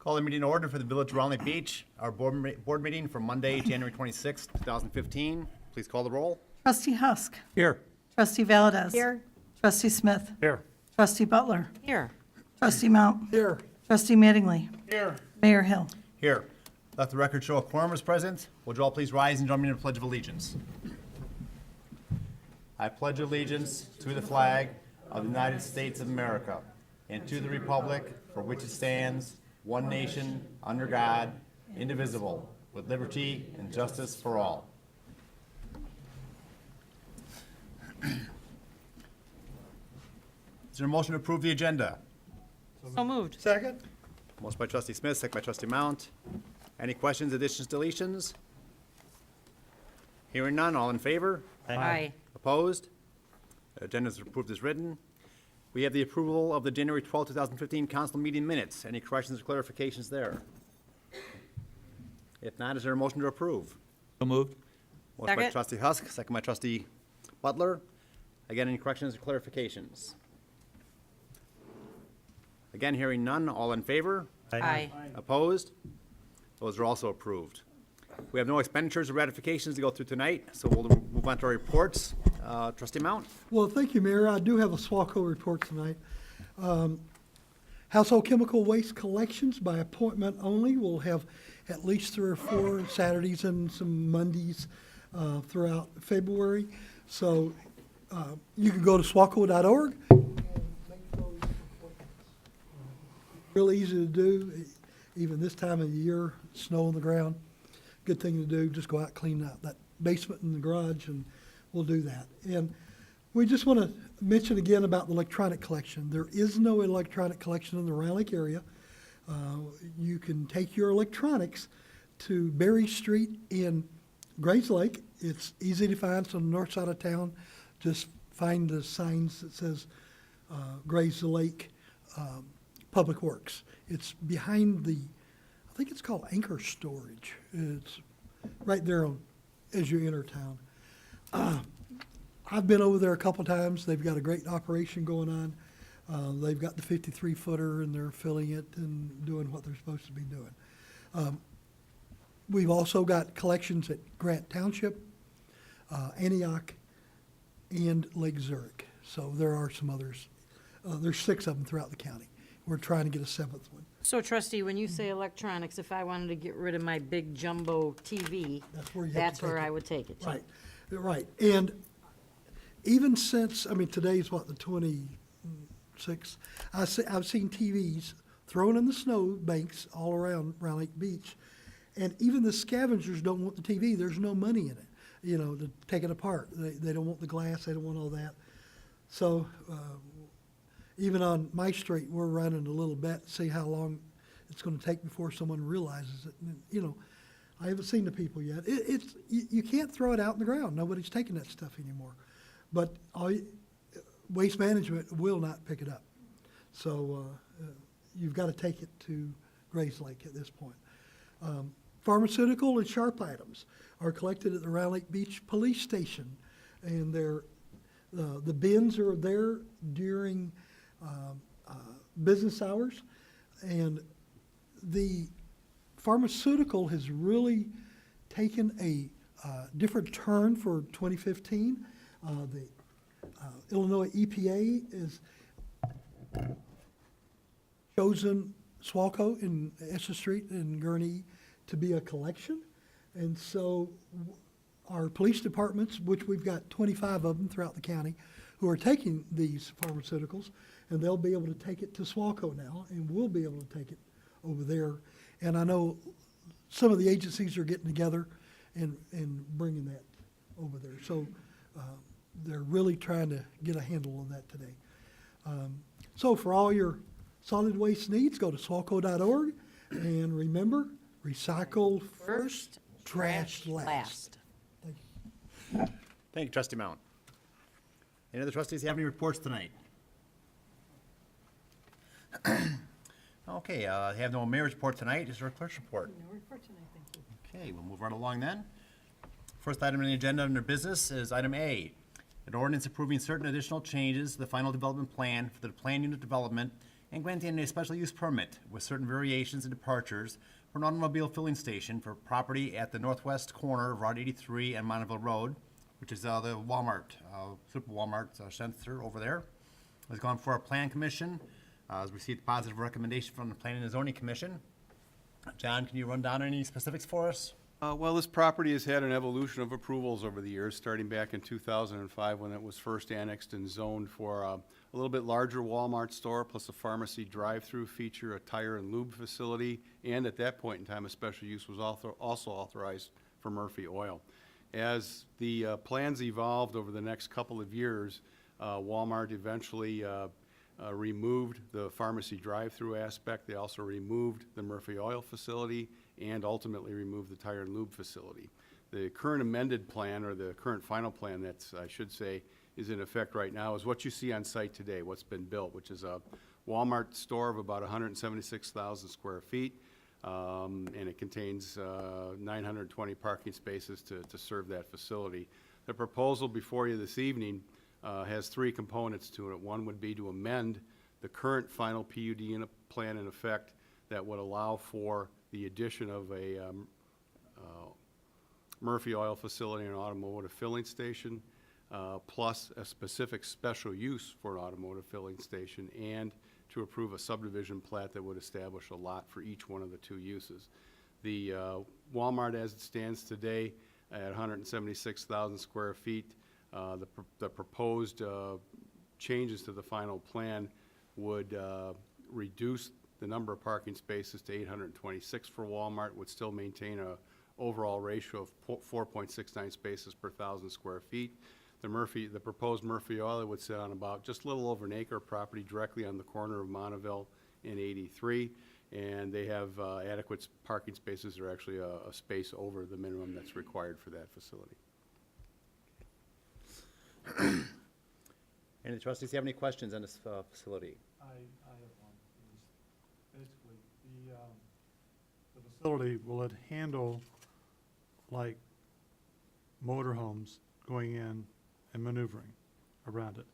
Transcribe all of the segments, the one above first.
Call the meeting to order for the Village of Round Lake Beach, our board meeting for Monday, January 26, 2015. Please call the roll. Trustee Husk. Here. Trustee Valdez. Here. Trustee Smith. Here. Trustee Butler. Here. Trustee Mount. Here. Trustee Mattingly. Here. Mayor Hill. Here. Let the record show a quorum is present. Would you all please rise and join me in the Pledge of Allegiance? I pledge allegiance to the flag of the United States of America and to the republic for which it stands, one nation, under God, indivisible, with liberty and justice for all. Is there a motion to approve the agenda? So moved. Second. Motion by Trustee Smith, second by Trustee Mount. Any questions, additions, deletions? Hearing none, all in favor? Aye. Opposed? Agenda is approved as written. We have the approval of the January 12, 2015 council meeting minutes. Any corrections or clarifications there? If not, is there a motion to approve? So moved. Motion by Second. Trustee Husk, second by Trustee Butler. Again, any corrections or clarifications? Again, hearing none, all in favor? Aye. Opposed? Those are also approved. We have no expenditures or ratifications to go through tonight, so we'll move on to our reports. Trustee Mount? Well, thank you, Mayor. I do have a SWACO report tonight. Household chemical waste collections by appointment only. We'll have at least 3 or 4 Saturdays and some Mondays throughout February. So you can go to swaco.org and make those appointments. Real easy to do, even this time of the year, snow on the ground. Good thing to do, just go out, clean out that basement and the garage, and we'll do that. And we just want to mention again about the electronic collection. There is no electronic collection in the Round Lake area. You can take your electronics to Berry Street in Grays Lake. It's easy to find. It's on the north side of town. Just find the signs that says Grays Lake Public Works. It's behind the, I think it's called Anchor Storage. It's right there as you enter town. I've been over there a couple times. They've got a great operation going on. They've got the 53-footer, and they're filling it and doing what they're supposed to be doing. We've also got collections at Grant Township, Antioch, and Lake Zurich. So there are some others. There's 6 of them throughout the county. We're trying to get a 7th one. So trustee, when you say electronics, if I wanted to get rid of my big jumbo TV, That's where you have to that's where take I it. would take it to. Right, right. And even since, I mean, today's what, the 26th? I've seen TVs thrown in the snow banks all around Round Lake Beach. And even the scavengers don't want the TV. There's no money in it, you know, to take it apart. They don't want the glass. They don't want all that. So even on my street, we're running a little bet to see how long it's going to take before someone realizes it. And, you know, I haven't seen the people yet. You can't throw it out in the ground. Nobody's taking that stuff anymore. But Waste Management will not pick it up. So you've got to take it to Grays Lake at this point. Pharmaceutical and sharp items are collected at the Round Lake Beach Police Station. And the bins are there during business hours. And the pharmaceutical has really taken a different turn for 2015. The Illinois EPA is chosen SWACO in Essex Street in Gurnee to be a collection. And so our police departments, which we've got 25 of them throughout the county, who are taking these pharmaceuticals, and they'll be able to take it to SWACO now, and we'll be able to take it over there. And I know some of the agencies are getting together and bringing that over there. So they're really trying to get a handle on that today. So for all your solid waste needs, go to swaco.org, and remember, recycle first, trash last. Thank you. Thank you, Trustee Mount. Any other trustees have any reports tonight? Okay, I have no mayor's report tonight. Is there a clerk's report? No report tonight, thank you. Okay, we'll move right along then. First item on the agenda under business is item A, an ordinance approving certain additional changes to the final development plan for the plan unit development and granting a special use permit with certain variations and departures for an automobile filling station for property at the northwest corner of Route 83 and Montville Road, which is the Walmart, Super Walmart center over there. It's gone for a plan commission, has received positive recommendation from the Planning and Zoning Commission. John, can you run down any specifics for us? Well, this property has had an evolution of approvals over the years, starting back in 2005 when it was first annexed and zoned for a little bit larger Walmart store, plus a pharmacy drive-through feature, a tire and lube facility, and at that point in time, a special use was also authorized for Murphy Oil. As the plans evolved over the next couple of years, Walmart eventually removed the pharmacy drive-through aspect. They also removed the Murphy Oil facility and ultimately removed the tire and lube facility. The current amended plan, or the current final plan that's, I should say, is in effect right now is what you see on site today, what's been built, which is a Walmart store of about 176,000 square feet, and it contains 920 parking spaces to serve that facility. The proposal before you this evening has three components to it. One would be to amend the current final PUD plan in effect that would allow for the addition of a Murphy Oil facility and an automotive filling station, plus a specific special use for an automotive filling station, and to approve a subdivision plat that would establish a lot for each one of the two uses. The Walmart as it stands today at 176,000 square feet, the proposed changes to the final plan would reduce the number of parking spaces to 826 for Walmart, would still maintain a overall ratio of 4.69 spaces per 1,000 square feet. The proposed Murphy Oil would sit on about just a little over an acre of property directly on the corner of Montville and 83, and they have adequate parking spaces. They're actually a space over the minimum that's required for that facility. Any of the trustees have any questions on this facility? I have one. Basically, the facility, will it handle like motorhomes going in and maneuvering around it?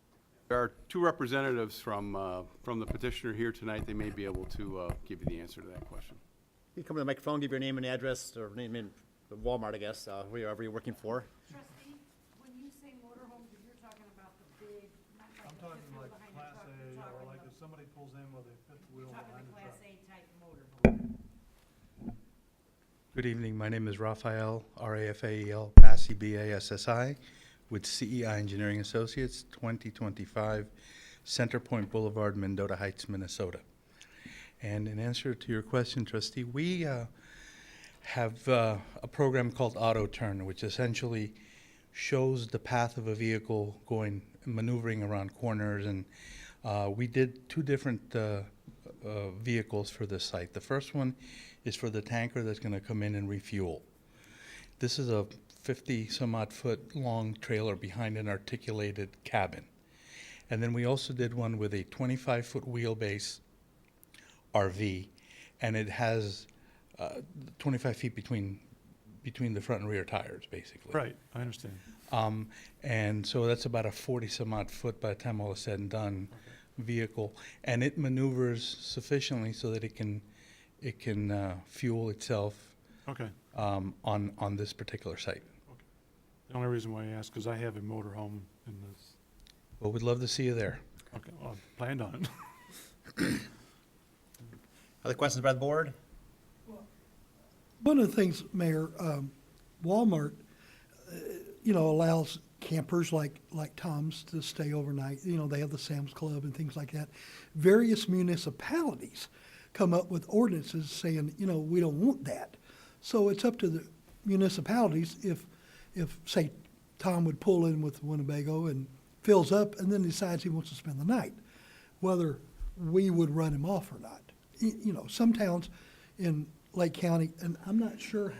There are two representatives from the petitioner here tonight. They may be able to give you the answer to that question. You come to the microphone, give your name and address, or name in Walmart, I guess, wherever you're working for. Trustee, when you say motorhomes, you're talking about the big, not like I'm the talking fifth wheel like behind the Class truck, A, you're or talking like if somebody pulls in with a fifth wheel talking behind the the Class truck. A type motorhome. Good evening. My name is Raphael, R-A-F-A-E-L, Bassi, B-A-S-S-I, with CEI Engineering Associates, 2025 Center Point Boulevard, Mendota Heights, Minnesota. And in answer to your question, trustee, we have a program called Auto Turn, which essentially shows the path of a vehicle maneuvering around corners. And we did two different vehicles for this site. The first one is for the tanker that's going to come in and refuel. This is a 50-some-odd foot long trailer behind an articulated cabin. And then we also did one with a 25-foot wheelbase RV, and it has 25 feet between the front and rear tires, basically. Right, I understand. And so that's about a 40-some-odd foot, by the time all is said and done, vehicle, and it maneuvers sufficiently so that it can fuel itself Okay. on this particular site. The only reason why I ask, because I have a motorhome in this. Well, we'd love to see you there. Okay, well, I planned on it. Other questions by the board? One of the things, Mayor, Walmart, allows campers like Tom's to stay overnight. They have the Sam's Club and things like that. Various municipalities come up with ordinances saying, we don't want that. So it's up to the municipalities if say, Tom would pull in with Winnebago and fills up and then decides he wants to spend the night, whether we would run him off or not. Some towns in Lake County, and I'm not sure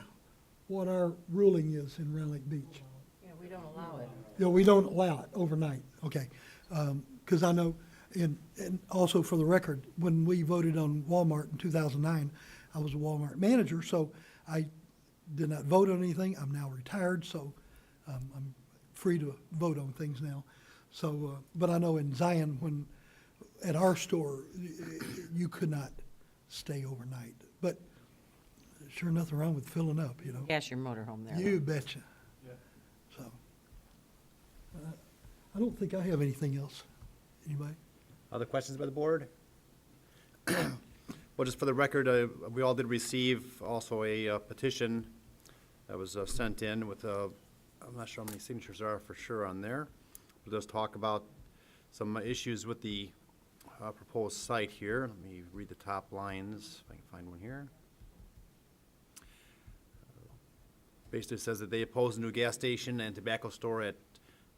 what our ruling is in Round Lake Beach. Yeah, we don't allow it. We don't allow it overnight, okay. Because I know, and also for the record, when we voted on Walmart in 2009, I was a Walmart manager, so I did not vote on anything. I'm now retired, so I'm free to vote on things now. So, but I know in Zion, when at our store, you could not stay overnight. But sure, nothing wrong with filling up, you know? Gas your motorhome there. You betcha. So, I don't think I have anything else. Anybody? Other questions by the board? Well, just for the record, we all did receive also a petition that was sent in with, I'm not sure how many signatures there are for sure on there. It does talk about some issues with the proposed site here. Let me read the top lines, if I can find one here. Basically says that they oppose a new gas station and tobacco store at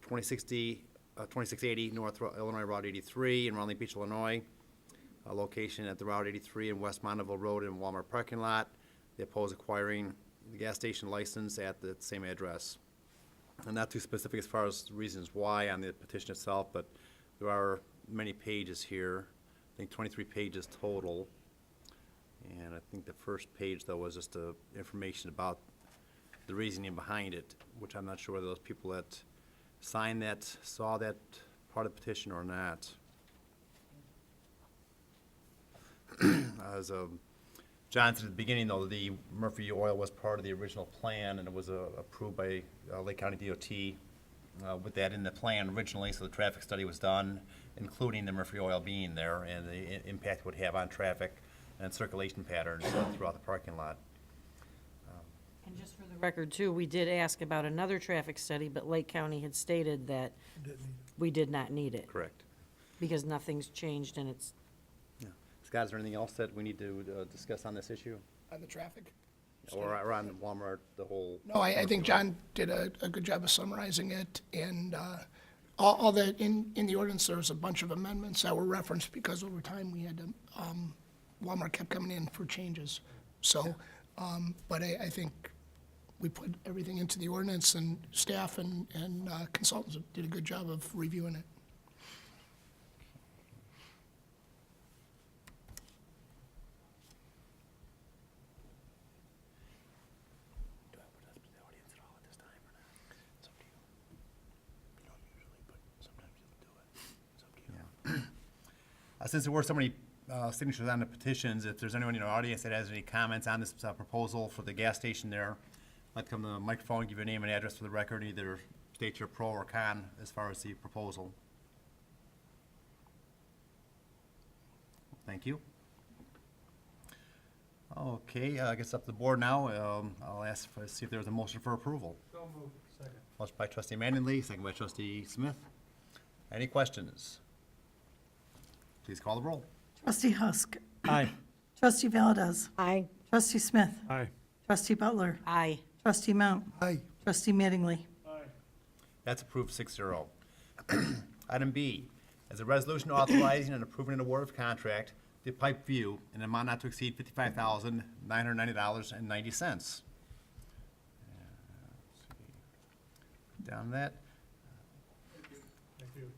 2680 North Illinois Route 83 in Round Lake Beach, Illinois. A location at the Route 83 and West Mondaville Road in Walmart parking lot. They oppose acquiring the gas station license at the same address. And not too specific as far as reasons why on the petition itself, but there are many pages here. I think 23 pages total. And I think the first page, though, was just information about the reasoning behind it, which I'm not sure whether those people that signed that saw that part of the petition or not. As John said at the beginning, though, the Murphy Oil was part of the original plan, and it was approved by Lake County DOT with that in the plan originally, so the traffic study was done, including the Murphy Oil being there and the impact it would have on traffic and circulation patterns throughout the parking lot. And just for the record, too, we did ask about another traffic study, but Lake County had stated that Didn't need we did not need it, Correct. because nothing's changed and it's, Scott, is there anything else that we need to discuss on this issue? On the traffic? Or on Walmart, the whole? No, I think John did a good job of summarizing it, and all that, in the ordinance, there was a bunch of amendments that were referenced, because over time, we had to, Walmart kept coming in for changes. So, but I think we put everything into the ordinance, and staff and consultants did a good job of reviewing it. Since there were so many signatures on the petitions, if there's anyone in the audience that has any comments on this proposal for the gas station there, I'd like to come to the microphone, give your name and address for the record, either state your pro or con as far as the proposal. Thank you. Okay, I guess up to the board now. I'll ask, see if there's a motion for approval. So moved. Second. Motion by trustee Manningley, second by trustee Smith. Any questions? Please call the roll. Trustee Husk. Aye. Trustee Valdez. aye. Trustee Smith. Aye. Trustee Butler. Aye. Trustee Mount. Aye. Trustee Mattingly. That's approved 6-0. Item B, as a resolution authorizing and approving an award of contract to Pipe View in an amount not to exceed $55,990.90. Down that.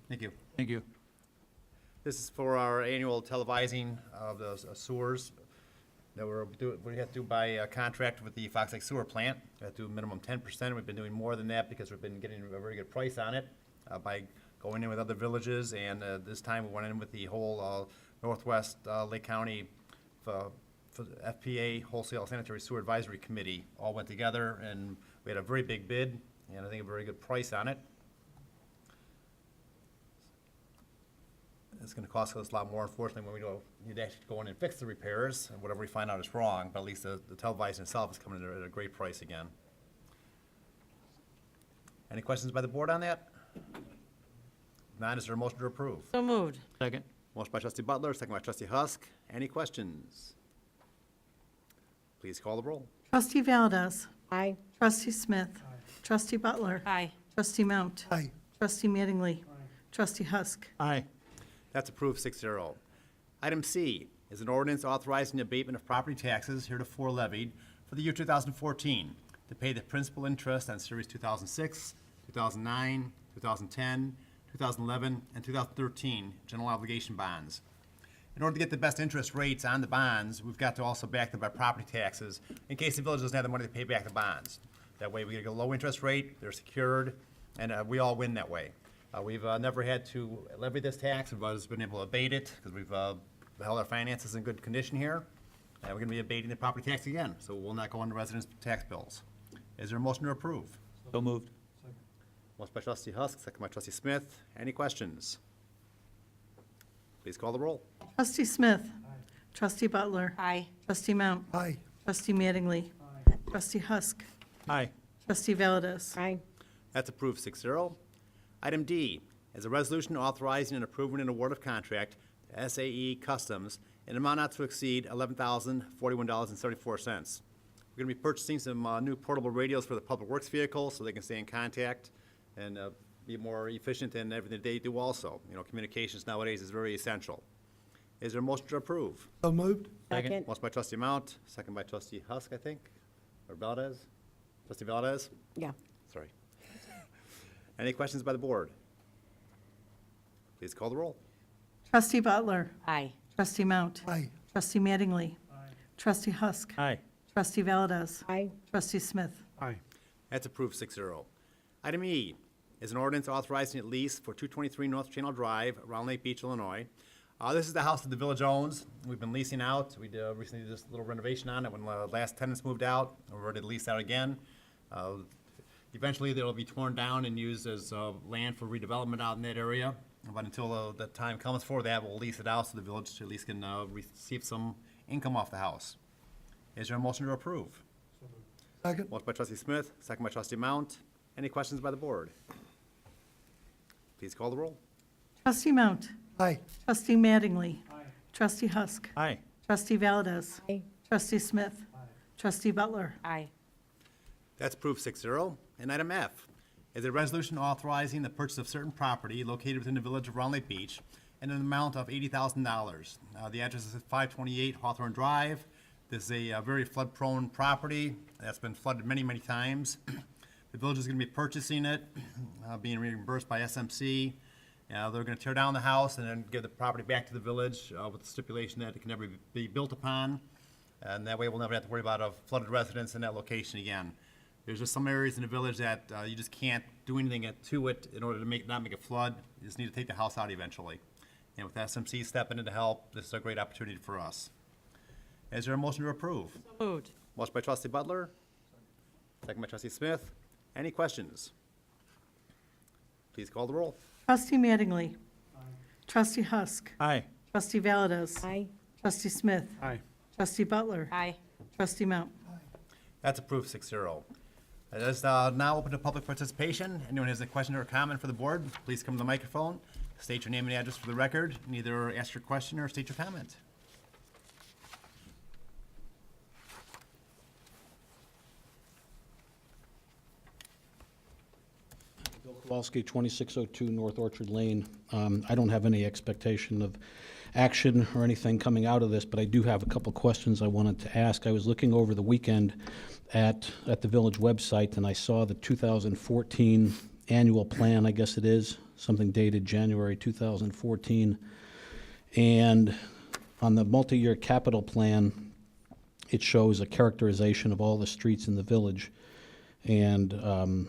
Thank you. Thank you. This is for our annual televising of the sewers that we have to do by contract with the Fox Lake Sewer Plant. We have to do a minimum 10%. We've been doing more than that because we've been getting a very good price on it by going in with other villages. And this time we went in with the whole Northwest Lake County for FPA Wholesale Sanitary Sewer Advisory Committee. All went together and we had a very big bid and I think a very good price on it. It's gonna cost us a lot more, unfortunately, when we need to actually go in and fix the repairs, and whatever we find out is wrong, but at least the televising itself is coming in at a great price again. Any questions by the board on that? If not, is there a motion to approve? So moved. Second. Motion by trustee Butler, second by trustee Husk. Any questions? Please call the roll. Trustee Valdez. Aye. Trustee Smith. Trustee Butler. Aye. Trustee Mount. Aye. Trustee Mattingly. Trustee Husk. Aye. That's approved 6-0. Item C is an ordinance authorizing the abatement of property taxes heretofore levied for the year 2014 to pay the principal interest on Series 2006, 2009, 2010, 2011, and 2013 general obligation bonds. In order to get the best interest rates on the bonds, we've got to also back them by property taxes in case the village doesn't have the money to pay back the bonds. That way we get a low interest rate, they're secured, and we all win that way. We've never had to levy this tax. We've always been able to abate it because we've held our finances in good condition here. We're going to be abating the property tax again, so it will not go on the residents' tax bills. Is there a motion to approve? So moved. Motion by trustee Husk, second by trustee Smith. Any questions? Please call the roll. Trustee Smith. Trustee Butler. Aye. Trustee Mount. Aye. Trustee Mattingly. Trustee Husk. Aye. Trustee Valdez. Aye. That's approved 6-0. Item D is a resolution authorizing and approving an award of contract to SAE Customs in an amount not to exceed $11,041.74. We're going to be purchasing some new portable radios for the public works vehicles so they can stay in contact and be more efficient in everything they do also. You know, communications nowadays is very essential. Is there a motion to approve? So moved. Second. Motion by trustee Mount, second by trustee Husk, I think, or Valdez? Trustee Valdez? Yeah. Sorry. Any questions by the board? Please call the roll. Trustee Butler. Aye. Trustee Mount. Aye. Trustee Mattingly. Trustee Husk. Aye. Trustee Valdez. Aye. Trustee Smith. Aye. That's approved 6-0. Item E is an ordinance authorizing a lease for 223 North Channel Drive, Round Lake Beach, Illinois. This is the house that the village owns. We've been leasing out. We recently did this little renovation on it when the last tenants moved out. We're ready to lease out again. Eventually, it'll be torn down and used as land for redevelopment out in that area. But until the time comes for that, we'll lease it out so the village at least can receive some income off the house. Is there a motion to approve? Second. Motion by trustee Smith, second by trustee Mount. Any questions by the board? Please call the roll. Trustee Mount. Aye. Trustee Mattingly. Trustee Husk. Aye. Trustee Valdez. Aye. Trustee Smith. Trustee Butler. Aye. That's approved 6-0. And item F is a resolution authorizing the purchase of certain property located within the village of Round Lake Beach in an amount of $80,000. The address is 528 Hawthorne Drive. This is a very flood-prone property that's been flooded many, many times. The village is going to be purchasing it, being reimbursed by SMC. They're going to tear down the house and then give the property back to the village with the stipulation that it can never be built upon. And that way we'll never have to worry about a flooded residence in that location again. There's just some areas in the village that you just can't do anything to it in order to not make a flood. You just need to take the house out eventually. And with SMC stepping in to help, this is a great opportunity for us. Is there a motion to approve? So moved. Motion by trustee Butler, second by trustee Smith. Any questions? Please call the roll. Trustee Mattingly. Trustee Husk. Aye. Trustee Valdez. Aye. Trustee Smith. Aye. Trustee Butler. Aye. Trustee Mount. That's approved 6-0. It is now open to public participation. Anyone who has a question or a comment for the board, please come to the microphone. State your name and address for the record, and either ask your question or state your comment. Bill Kowalski, 2602 North Orchard Lane. I don't have any expectation of action or anything coming out of this, but I do have a couple questions I wanted to ask. I was looking over the weekend at the village website, and I saw the 2014 annual plan, I guess it is, something dated January 2014. And on the multi-year capital plan, it shows a characterization of all the streets in the village. And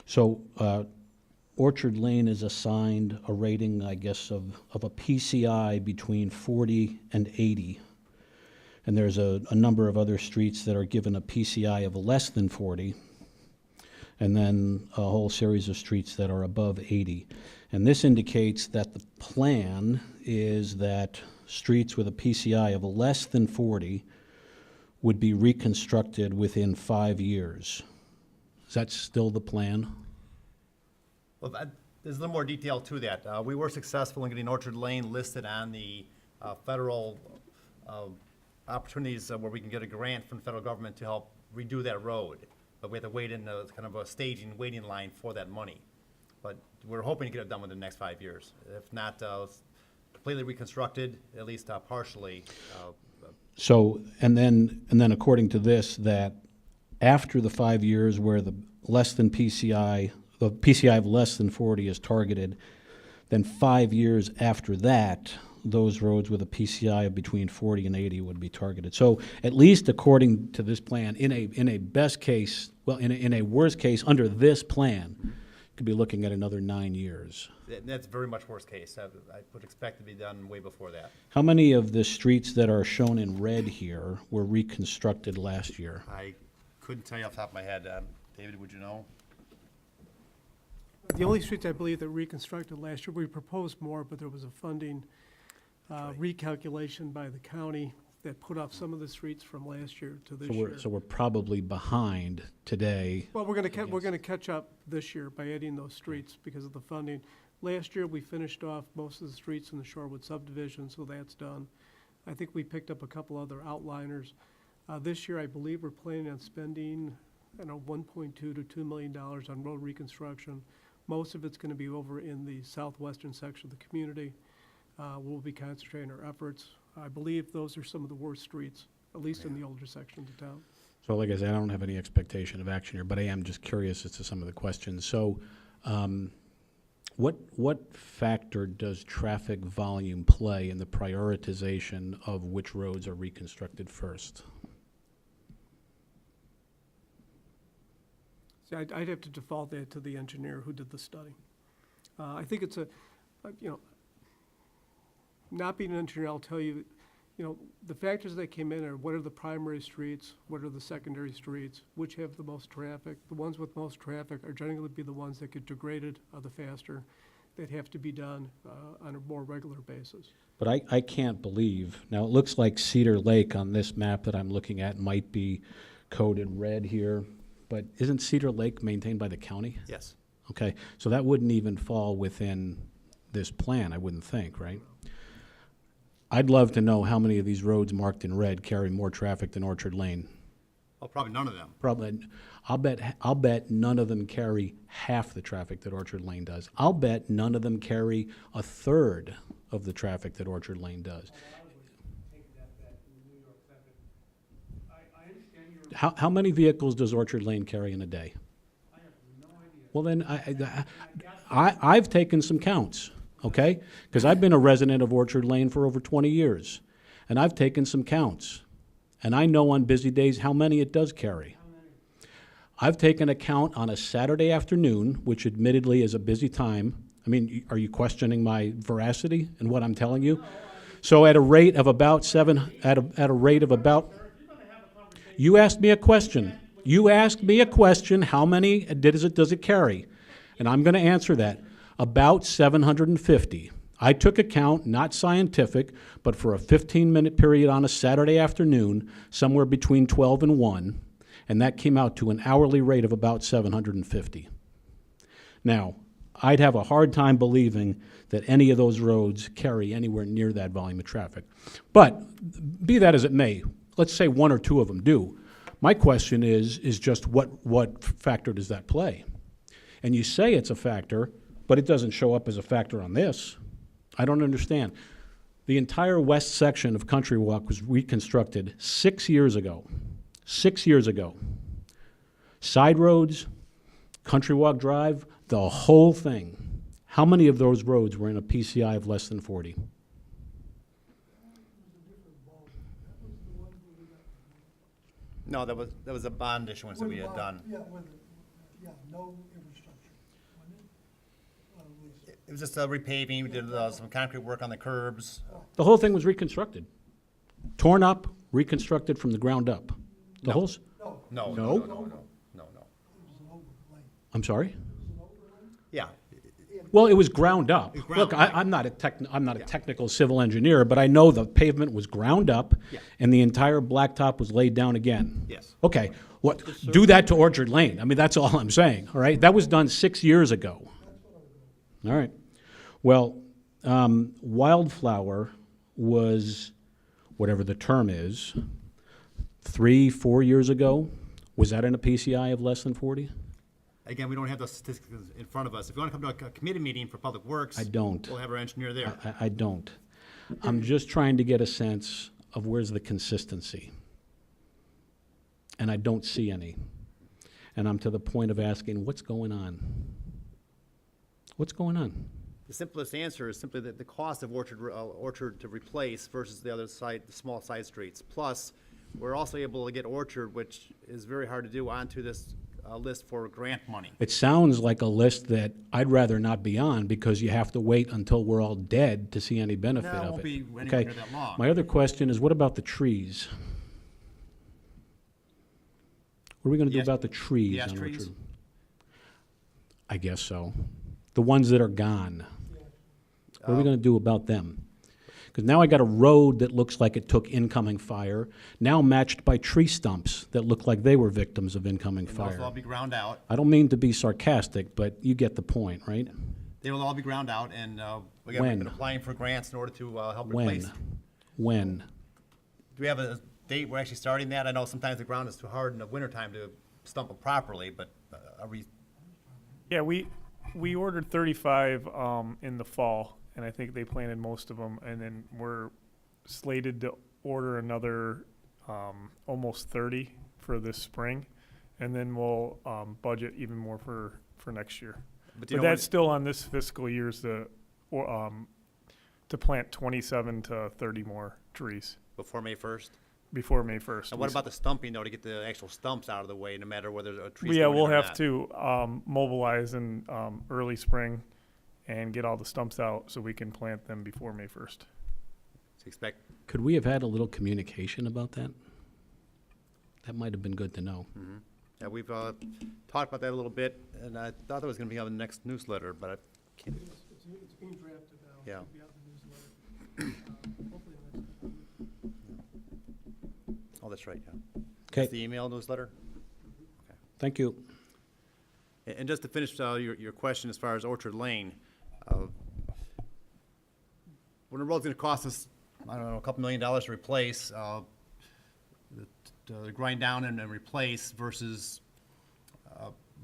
so Orchard Lane is assigned a rating, I guess, of a PCI between 40 and 80. And there's a number of other streets that are given a PCI of less than 40, and then a whole series of streets that are above 80. And this indicates that the plan is that streets with a PCI of less than 40 would be reconstructed within 5 years. Is that still the plan? Well, there's a little more detail to that. We were successful in getting Orchard Lane listed on the federal opportunities where we can get a grant from the federal government to help redo that road. But we have to wait in a kind of a staging waiting line for that money. But we're hoping to get it done within the next 5 years. If not completely reconstructed, at least partially. So, and then according to this, that after the 5 years where the less than PCI, the PCI of less than 40 is targeted, then 5 years after that, those roads with a PCI of between 40 and 80 would be targeted. So at least according to this plan, in a best case, well, in a worst case, under this plan, could be looking at another 9 years. That's very much worst case. I would expect to be done way before that. How many of the streets that are shown in red here were reconstructed last year? I couldn't tell you off the top of my head. David, would you know? The only streets I believe that reconstructed last year, we proposed more, but there was a funding recalculation by the county that put off some of the streets from last year to this year. So we're probably behind today. Well, we're gonna catch up this year by adding those streets because of the funding. Last year, we finished off most of the streets in the Shorewood subdivision, so that's done. I think we picked up a couple other outliners. This year, I believe we're planning on spending, I don't know, $1.2 to $2 million on road reconstruction. Most of it's gonna be over in the southwestern section of the community. We'll be concentrating our efforts. I believe those are some of the worst streets, at least in the older sections of town. So like I said, I don't have any expectation of action here, but I am just curious as to some of the questions. So what factor does traffic volume play in the prioritization of which roads are reconstructed first? See, I'd have to default that to the engineer who did the study. I think it's not being an engineer, I'll tell you, the factors that came in are what are the primary streets, what are the secondary streets, which have the most traffic. The ones with most traffic are generally be the ones that get degraded the faster, that have to be done on a more regular basis. But I can't believe, now it looks like Cedar Lake on this map that I'm looking at might be coded red here, but isn't Cedar Lake maintained by the county? Yes. Okay, so that wouldn't even fall within this plan, I wouldn't think, right? I'd love to know how many of these roads marked in red carry more traffic than Orchard Lane. Oh, probably none of them. Probably, I'll bet none of them carry half the traffic that Orchard Lane does. I'll bet none of them carry a third of the traffic that Orchard Lane does. How many vehicles does Orchard Lane carry in a day? I have no idea. Well, then I've taken some counts, okay? Because I've been a resident of Orchard Lane for over 20 years, and I've taken some counts. And I know on busy days how many it does carry. I've taken a count on a Saturday afternoon, which admittedly is a busy time. I mean, are you questioning my veracity in what I'm telling you? So at a rate of about you asked me a question. You asked me a question, how many does it carry? And I'm going to answer that. About 750. I took a count, not scientific, but for a 15-minute period on a Saturday afternoon, somewhere between 12 and 1, and that came out to an hourly rate of about 750. Now, I'd have a hard time believing that any of those roads carry anywhere near that volume of traffic. But be that as it may, let's say one or two of them do. My question is just what factor does that play? And you say it's a factor, but it doesn't show up as a factor on this. I don't understand. The entire west section of Country Walk was reconstructed 6 years ago. 6 years ago. Side roads, Country Walk Drive, the whole thing. How many of those roads were in a PCI of less than 40? No, that was a bond issuance that we had done. No infrastructure. It was just a repaving. We did some concrete work on the curbs. The whole thing was reconstructed. Torn up, reconstructed from the ground up. The whole, No. I'm sorry? Yeah. Well, it was ground up. Ground Look, up. I'm not a technical civil engineer, but I know the pavement was ground up, Yeah. and the entire blacktop was laid down again. Yes. Okay, do that to Orchard Lane. I mean, that's all I'm saying, all right? That was done 6 years ago. All right. Well, Wildflower was, whatever the term is, 3-4 years ago. Was that in a PCI of less than 40? Again, we don't have those statistics in front of us. If you want to come to a committee meeting for Public Works, I don't. We'll have our engineer there. I don't. I'm just trying to get a sense of where's the consistency. And I don't see any. And I'm to the point of asking, what's going on? What's going on? The simplest answer is simply that the cost of Orchard to replace versus the other side, the small side streets. Plus, we're also able to get Orchard, which is very hard to do, onto this list for grant money. It sounds like a list that I'd rather not be on because you have to wait until we're all dead to see any benefit No, it of it. won't be anywhere Okay. near that long. My other question is, what about the trees? What are we gonna do The ash- about the trees the ash on trees? Orchard? I guess so. The ones that are gone. What are we gonna do about them? Because now I got a road that looks like it took incoming fire, now matched by tree stumps that look like they were victims of incoming And those will all fire. be ground out. I don't mean to be sarcastic, but you get the point, right? They will all be ground out, and again, we've When? been applying for grants in order to help When? replace. When? Do we have a date we're actually starting that? I know sometimes the ground is too hard in the wintertime to stump it properly, but are we, Yeah, we ordered 35 in the fall, and I think they planted most of them, and then we're slated to order another almost 30 for this spring, and then we'll budget even more for next year. but But that's still on this fiscal year's to plant 27 to 30 more trees before May 1st? before May 1st. And what about the stumping, though, to get the actual stumps out of the way, no matter whether a tree's Well, yeah, going in we'll or have not? to mobilize in early spring and get all the stumps out so we can plant them before May 1st. So expect, Could we have had a little communication about that? That might have been good to know. yeah, we've talked about that a little bit, and I thought it was gonna be on the next newsletter, but I can't, It's being drafted now. Yeah. It'll be out in the newsletter. Hopefully next week. oh, that's right, yeah. Okay, That's the email newsletter? thank you. And just to finish your question as far as Orchard Lane, when the road's gonna cost us, I don't know, a couple $1 million to replace, to grind down and replace versus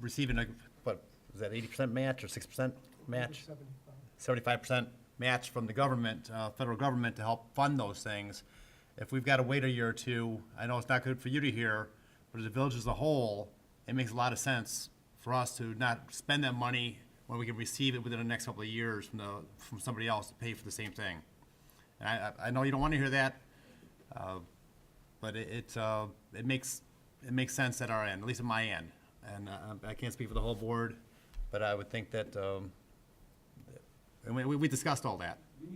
receiving a, what, is that 80% match or 6% match? 75% match from the government, federal government to help fund those things. If we've got to wait a year or two, I know it's not good for you to hear, but as a village as a whole, it makes a lot of sense for us to not spend that money when we can receive it within the next couple of years from somebody else to pay for the same thing. And I know you don't want to hear that, but it makes sense at our end, at least at my end. And I can't speak for the whole board, but I would think that, and we discussed all that. You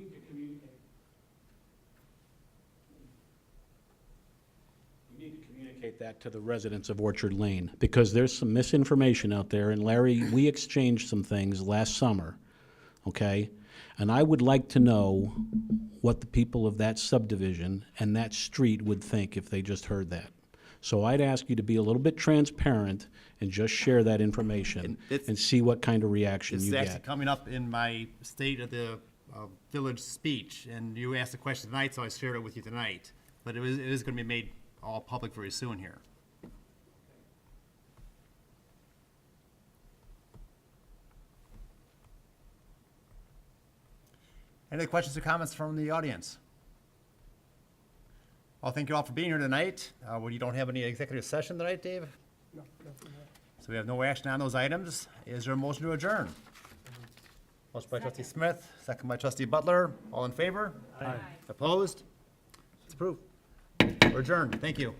need to communicate that to the residents of Orchard Lane, because there's some misinformation out there, and Larry, we exchanged some things last summer, okay? And I would like to know what the people of that subdivision and that street would think if they just heard that. So I'd ask you to be a little bit transparent and just share that information And it's- and see what kind of reaction This you is actually get. coming up in my State of the Village speech, and you asked the question tonight, so I shared it with you tonight. But it is going to be made all public very soon here. Any other questions or comments from the audience? Well, thank you all for being here tonight. Well, you don't have any executive session tonight, Dave? No, nothing more. So we have no action on those items. Is there a motion to adjourn? Motion by trustee Smith, second by trustee Butler. All in favor? Aye. Opposed? It's approved. We're adjourned. Thank you.